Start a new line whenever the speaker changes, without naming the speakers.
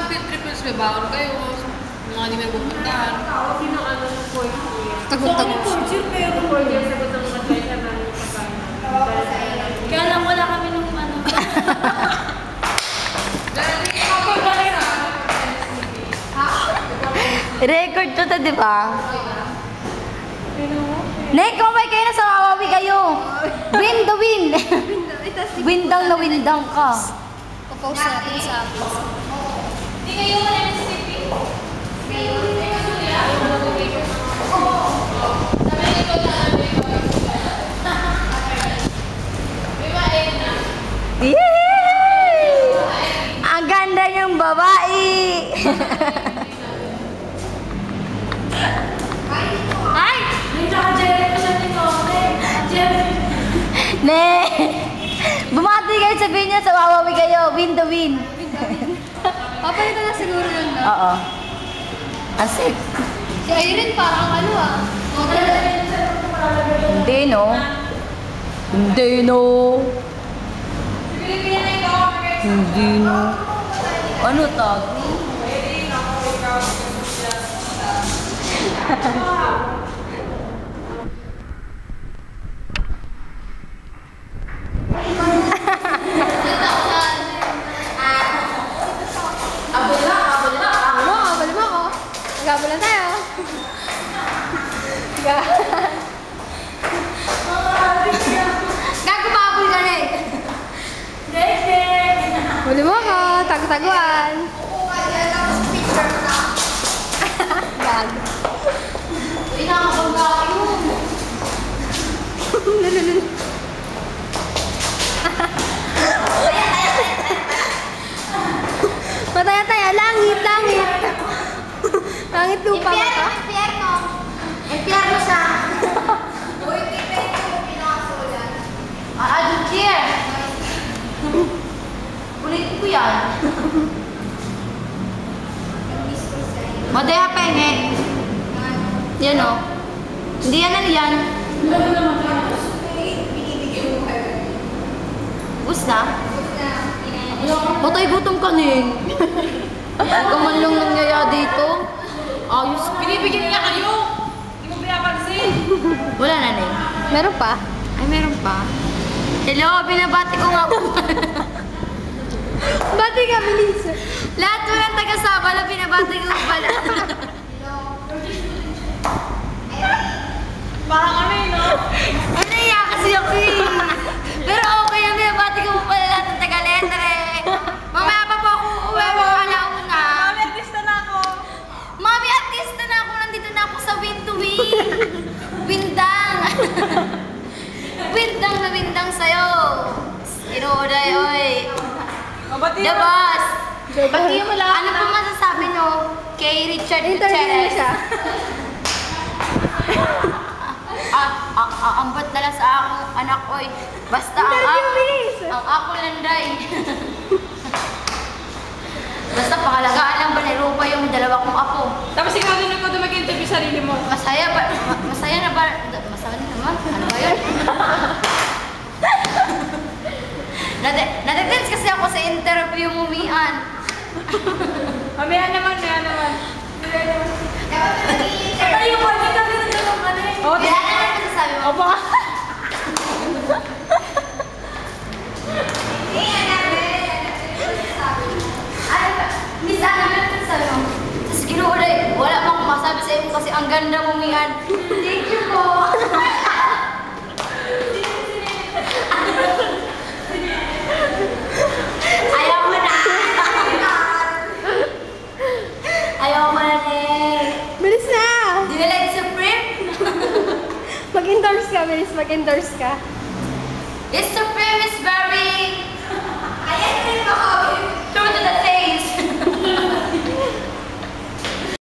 mag-field trip yung Swebaon kayo. Mga hindi may pupuntahan.
Sino ano po yung
Tagong-tagong.
pero po yung sagot ng mga treasure namin pagkain. Kaya lang wala kami nung ano.
Record to, di ba? Nek, kumay kayo na sa Wawawi kayo. Win the win. Windang na windang ka.
Popost natin sa akin.
Hindi kayo wala ng sleeping? Kayo?
Yay! Ang ganda niyong babae.
Ay! May naka-Jerry ko siya nito. Jerry.
Ne! Bumati kayo, sabihin niya sa Wawawi kayo. Win the win.
Papalitan na siguro yun, no?
Oo. Asik.
Si Irene parang ano ah.
Hindi, no? Hindi, no? Hindi, no? Ano tag?
Abol mo ako. Nag-abol tayo. Gago pa ka na eh. Huli mo ako. Tago-taguan. Gago.
Uy, nakakabangga kayo.
Mataya-taya. Langit, langit. Langit lupa ba ka?
Impyerno. Impyerno siya. Uy, kita yung pinakasulan. Adult cheer. Ulitin ko yan.
Madaya penge. Yan, o. Hindi yan, ano yan? Gusto? Patay gutom ka ning. Kamanlong nangyaya dito. Ayos.
Binibigyan niya kayo! Hindi mo pinapansin!
Wala na, Ning.
Meron pa?
Ay, meron pa. Hello, binabati ko nga po.
Bati ka, bilis.
Lahat mo ng taga-Sabala, binabati ko pala.
Parang ano yun, no?
Ay, naiya kasi ako eh. Pero okay na, binabati ko pala lahat ng taga-Letre. Mamaya pa po ako uuwi mo alauna.
Mami, artista na ako.
Mami, artista na ako. Nandito na ako sa Win to Win. Windang. Windang na windang sa'yo. Inuuday, oy.
Mabati
The boss.
Bati mo lang.
Ano po masasabi nyo kay Richard
Interview mo
Gutierrez?
siya.
Ambot na lang sa akong anak, oy. Basta ang ako landay. Basta pangalagaan lang ba ni Rupa yung dalawa kong apo.
Tapos ikaw din ako mag-interview sarili mo.
Masaya ba? Masaya na ba? Masaya naman? Ano ba yun? Nade-tense kasi ako sa interview mo, Mian.
Mamaya naman, mamaya naman. Tayo po, hindi kami nagtanong ka na eh.
Oh, yan na naman sasabi mo.
Opo.
Miss, ano ba naman sabi mo? Tapos ginuulay, wala pa akong masabi sa iyo kasi ang ganda mo, Mian. Thank you po. Ayaw mo na. Ayaw mo na, Ning.
Bilis na!
Do you like Supreme?
Mag-endorse ka, bilis. Mag-endorse ka.
It's Supreme is very... Ayan, rin ako. True to the